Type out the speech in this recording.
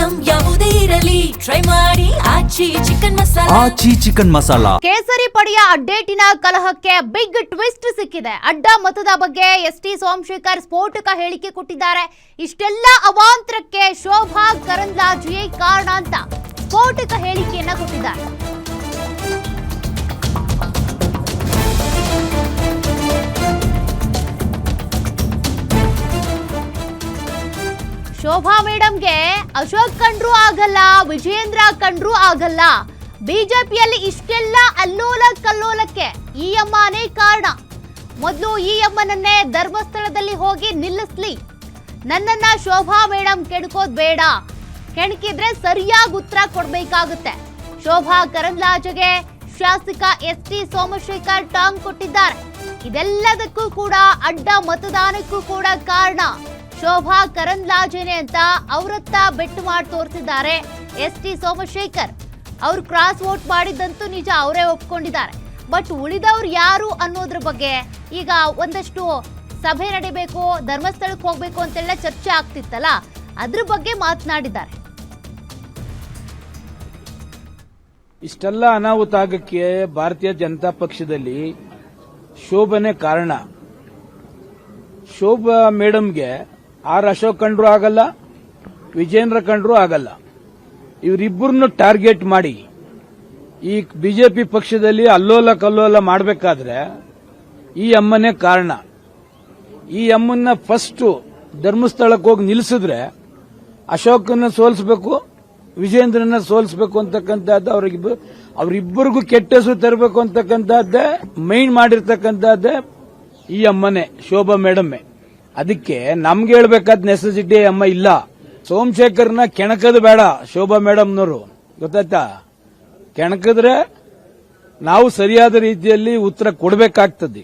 Item ಯಾವುದೇ ಇರಲಿ try ಮಾಡಿ ಆಚಿ ಚಿಕನ್ ಮಸಾಲಾ. ಕೇಸರಿ ಪಡೆಯ ಅಡ್ಡೇಟಿನ ಕಲಹಕ್ಕೆ ಬಿಗ್ ಟ್ವಿಸ್ಟ್ ಸಿಕ್ಕಿದೆ. ಅಡ್ಡ ಮತದ ಬಗ್ಗೆ ಎಸ್ಟಿ ಸೋಮಶೇಖರ್ ಸ್ಫೋಟಕ ಹೇಳಿಕೆ ಕೊಟ್ಟಿದ್ದಾರೆ. ಇಷ್ಟೆಲ್ಲ ಅವಾಂತರಕ್ಕೆ ಶೋಭಾ ಕರಂದ್ಲಾಜೆ ಕಾರಣ ಅಂತ ಸ್ಫೋಟಕ ಹೇಳಿಕೆಯನ್ನ ಕೊಟ್ಟಿದ್ದಾರೆ. ಶೋಭಾ ಮೇಡಂಗೆ ಅಶೋಕ್ ಕಂಡ್ರೂ ಆಗಲ್ಲ, ವಿಜಯೇಂದ್ರ ಕಂಡ್ರೂ ಆಗಲ್ಲ. ಬಿಜೆಪಿಯಲ್ಲಿ ಇಷ್ಟೆಲ್ಲ ಅಲ್ಲೋಲ ಕಲ್ಲೋಲಕ್ಕೆ ಈ ಅಮ್ಮನೇ ಕಾರಣ. ಮೊದಲು ಈ ಅಮ್ಮನನ್ನೇ ಧರ್ಮಸ್ಥಳದಲ್ಲಿ ಹೋಗಿ ನಿಲ್ಲಿಸ್ಲಿ. ನನ್ನನ್ನ ಶೋಭಾ ಮೇಡಂ ಕೆಣಕೋದ್ ಬೇಡ, ಕೆಣಕಿದ್ರೆ ಸರಿಯಾಗಿ ಉತ್ತರ ಕೊಡ್ಬೇಕಾಗುತ್ತೆ. ಶೋಭಾ ಕರಂದ್ಲಾಜೆಗೆ ಶಾಸಕ ಎಸ್ಟಿ ಸೋಮಶೇಖರ್ ಟಾಂಗ್ ಕೊಟ್ಟಿದ್ದಾರೆ. ಇದೆಲ್ಲದಕ್ಕೂ ಕೂಡ ಅಡ್ಡ ಮತದಾನಕ್ಕೂ ಕೂಡ ಕಾರಣ ಶೋಭಾ ಕರಂದ್ಲಾಜೆನೆ ಅಂತ ಅವರತ್ತ ಬೆಟ್ಟು ಮಾಡಿ ತೋರಿಸಿದ್ದಾರೆ ಎಸ್ಟಿ ಸೋಮಶೇಖರ್. ಅವ್ರು ಕ್ರಾಸ್ ವೋಟ್ ಮಾಡಿದ್ದಂತೂ ನಿಜ, ಅವರೇ ಒಪ್ಕೊಂಡಿದ್ದಾರೆ. ಬಟ್ ಉಳಿದವ್ರು ಯಾರು ಅನ್ನೋದ್ರ ಬಗ್ಗೆ ಈಗ ಒಂದಷ್ಟು ಸಭೆ ನಡಿಬೇಕು, ಧರ್ಮಸ್ಥಳಕ್ಕೆ ಹೋಗ್ಬೇಕು ಅಂತೆಲ್ಲ ಚರ್ಚೆ ಆಗ್ತಿತ್ತಲ್ಲ, ಅದ್ರ ಬಗ್ಗೆ ಮಾತನಾಡಿದ್ದಾರೆ. ಇಷ್ಟೆಲ್ಲ ಅನಾಹುತ ಆಗಕ್ಕೆ ಭಾರತೀಯ ಜನತಾ ಪಕ್ಷದಲ್ಲಿ ಶೋಭನೆ ಕಾರಣ. ಶೋಭಾ ಮೇಡಂಗೆ ಅಶೋಕ್ ಕಂಡ್ರೂ ಆಗಲ್ಲ, ವಿಜೇಂದ್ರ ಕಂಡ್ರೂ ಆಗಲ್ಲ. ಇವರಿಬ್ಬರನ್ನು ಟಾರ್ಗೆಟ್ ಮಾಡಿ ಈ ಬಿಜೆಪಿ ಪಕ್ಷದಲ್ಲಿ ಅಲ್ಲೋಲ ಕಲ್ಲೋಲ ಮಾಡಬೇಕಾದ್ರೆ ಈ ಅಮ್ಮನೇ ಕಾರಣ. ಈ ಅಮ್ಮನ್ನ ಫಸ್ಟ್ ಧರ್ಮಸ್ಥಳಕ್ಕೆ ಹೋಗಿ ನಿಲ್ಲಿಸಿದ್ರೆ ಅಶೋಕನ್ನ ಸೋಲಿಸಬೇಕು, ವಿಜೇಂದ್ರನ ಸೋಲಿಸಬೇಕು ಅಂತಕ್ಕಂಥದ್ದು ಅವರಿಬ್ಬರಿಗೂ ಕೆಟ್ಟ ಹೆಸರು ತರಬೇಕು ಅಂತಕ್ಕಂಥದ್ದೇ ಮೈಂಡ್ ಮಾಡಿರ್ತಕ್ಕಂಥದ್ದೇ ಈ ಅಮ್ಮನೇ, ಶೋಭಾ ಮೇಡಮ್ಮೆ. ಅದಕ್ಕೆ ನಮ್ಗೆ ಹೇಳ್ಬೇಕಾದ ನೆಸೆಸಿಟಿ ಅಮ್ಮ ಇಲ್ಲ. ಸೋಮಶೇಖರ್ನ ಕೆಣಕದು ಬೇಡ ಶೋಭಾ ಮೇಡಮ್ನವರು, ಗೊತ್ತಾಯ್ತಾ? ಕೆಣಕಿದ್ರೆ ನಾವು ಸರಿಯಾದ ರೀತಿಯಲ್ಲಿ ಉತ್ತರ ಕೊಡಬೇಕಾಗ್ತದೆ.